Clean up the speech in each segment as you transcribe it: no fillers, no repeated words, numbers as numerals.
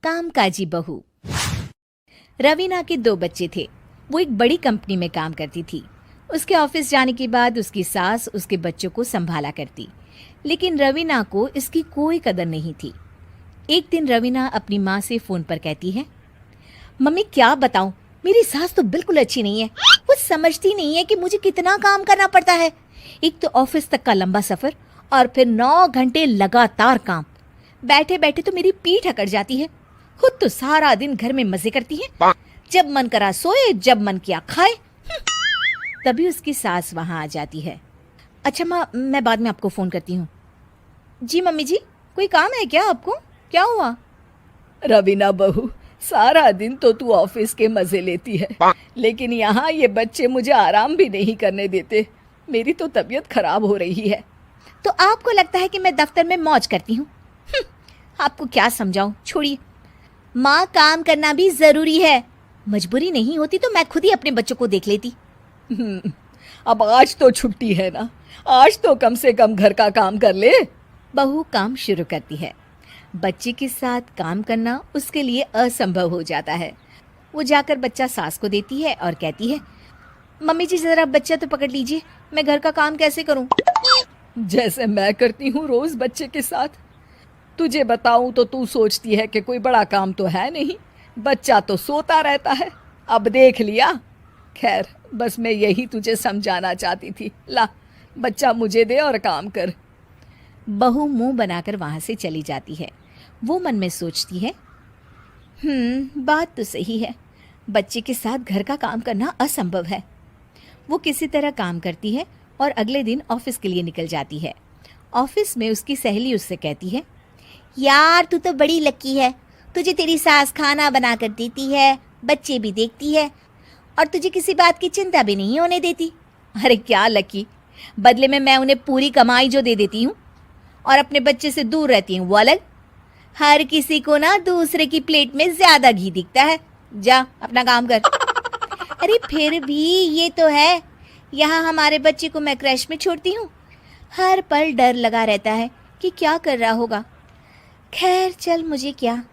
कामकाजी बहू। रवीना के 2 बच्चे थे। वो एक बड़ी कंपनी में काम करती थी। उसके ऑफिस जाने के बाद उसकी सास उसके बच्चों को संभाला करती, लेकिन रवीना को इसकी कोई कदर नहीं थी। एक दिन रवीना अपनी माँ से फोन पर कहती है, मम्मी क्या बताऊं, मेरी सास तो बिल्कुल अच्छी नहीं है। वो समझती नहीं है कि मुझे कितना काम करना पड़ता है। एक तो ऑफिस तक का लंबा सफर और फिर 9 घंटे लगातार काम। बैठे बैठे तो मेरी पीठ अकड़ जाती है। खुद तो सारा दिन घर में मजे करती है, जब मन करा सोए, जब मन किया खाए। तभी उसकी सास वहां आ जाती है। अच्छा माँ, मैं बाद में आपको फोन करती हूँ। जी मम्मी जी, कोई काम है क्या आपको? क्या हुआ? रवीना बहू, सारा दिन तो तू ऑफिस के मजे लेती है, लेकिन यहाँ ये बच्चे मुझे आराम भी नहीं करने देते। मेरी तो तबीयत खराब हो रही है। तो आपको लगता है कि मैं दफ्तर में मौज करती हूँ? आपको क्या समझाऊं, छोड़िए। माँ, काम करना भी जरूरी है। मजबूरी नहीं होती तो मैं खुद ही अपने बच्चों को देख लेती। अब आज तो छुट्टी है ना, आज तो कम से कम घर का काम कर ले। बहू काम शुरू करती है। बच्चे के साथ काम करना उसके लिए असंभव हो जाता है। वो जाकर बच्चा सास को देती है और कहती है, मम्मी जी जरा बच्चा तो पकड़ लीजिए, मैं घर का काम कैसे करूं? जैसे मैं करती हूँ रोज बच्चे के साथ। तुझे बताऊं तो तू सोचती है कि कोई बड़ा काम तो है नहीं, बच्चा तो सोता रहता है। अब देख लिया। खैर, बस मैं यही तुझे समझाना चाहती थी। ला, बच्चा मुझे दे और काम कर। बहू मुंह बनाकर वहां से चली जाती है। वो मन में सोचती है, बात तो सही है, बच्चे के साथ घर का काम करना असंभव है। वो किसी तरह काम करती है और अगले दिन ऑफिस के लिए निकल जाती है। ऑफिस में उसकी सहेली उससे कहती है, यार तू तो बड़ी लकी है, तुझे तेरी सास खाना बना कर देती है, बच्चे भी देखती है और तुझे किसी बात की चिंता भी नहीं होने देती। अरे क्या लकी, बदले में मैं उन्हें पूरी कमाई जो दे देती हूँ और अपने बच्चे से दूर रहती हूँ वो अलग। हर किसी को ना दूसरे की प्लेट में ज्यादा घी दिखता है। जा अपना काम कर। अरे फिर भी ये तो है, यहाँ हमारे बच्चे को मैं क्रैश में छोड़ती हूँ, हर पल डर लगा रहता है कि क्या कर रहा होगा। खैर चल, मुझे क्या।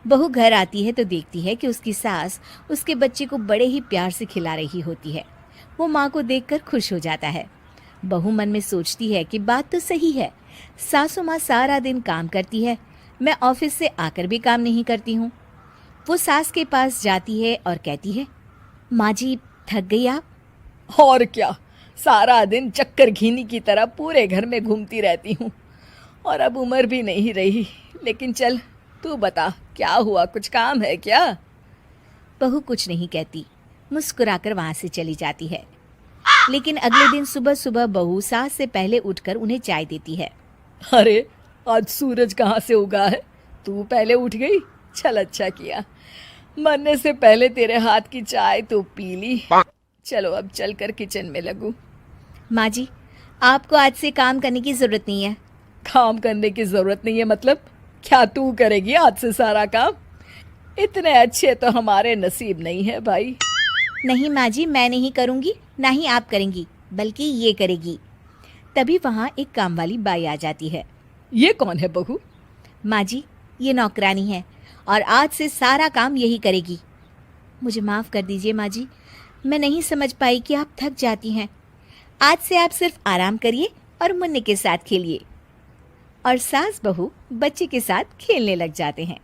बहू घर आती है तो देखती है कि उसकी सास उसके बच्चे को बड़े ही प्यार से खिला रही होती है। वो माँ को देखकर खुश हो जाता है। बहू मन में सोचती है कि बात तो सही है, सासू माँ सारा दिन काम करती है, मैं ऑफिस से आकर भी काम नहीं करती हूँ। वो सास के पास जाती है और कहती है, माँ जी थक गई आप? और क्या, सारा दिन चक्कर घीनी की तरह पूरे घर में घूमती रहती हूँ और अब उम्र भी नहीं रही। लेकिन चल तू बता, क्या हुआ, कुछ काम है क्या? बहू कुछ नहीं कहती, मुस्कुराकर वहां से चली जाती है। लेकिन अगले दिन सुबह सुबह बहू सास से पहले उठकर उन्हें चाय देती है। अरे आज सूरज कहाँ से उगा है, तू पहले उठ गई। चल अच्छा किया, मरने से पहले तेरे हाथ की चाय तो पी ली। चलो अब चलकर किचन में लगूं। माँ जी, आपको आज से काम करने की जरूरत नहीं है। काम करने की जरूरत नहीं है मतलब? क्या तू करेगी आज से सारा काम? इतने अच्छे तो हमारे नसीब नहीं है भाई। नहीं माँ जी, मैं नहीं करूँगी, ना ही आप करेंगी, बल्कि ये करेगी। तभी वहाँ एक काम वाली बाई आ जाती है। ये कौन है बहू? माँ जी, ये नौकरानी है और आज से सारा काम यही करेगी। मुझे माफ़ कर दीजिए माँ जी, मैं नहीं समझ पाई कि आप थक जाती हैं। आज से आप सिर्फ आराम करिए और मुन्ने के साथ खेलिए। और सास बहू बच्चे के साथ खेलने लग जाते हैं।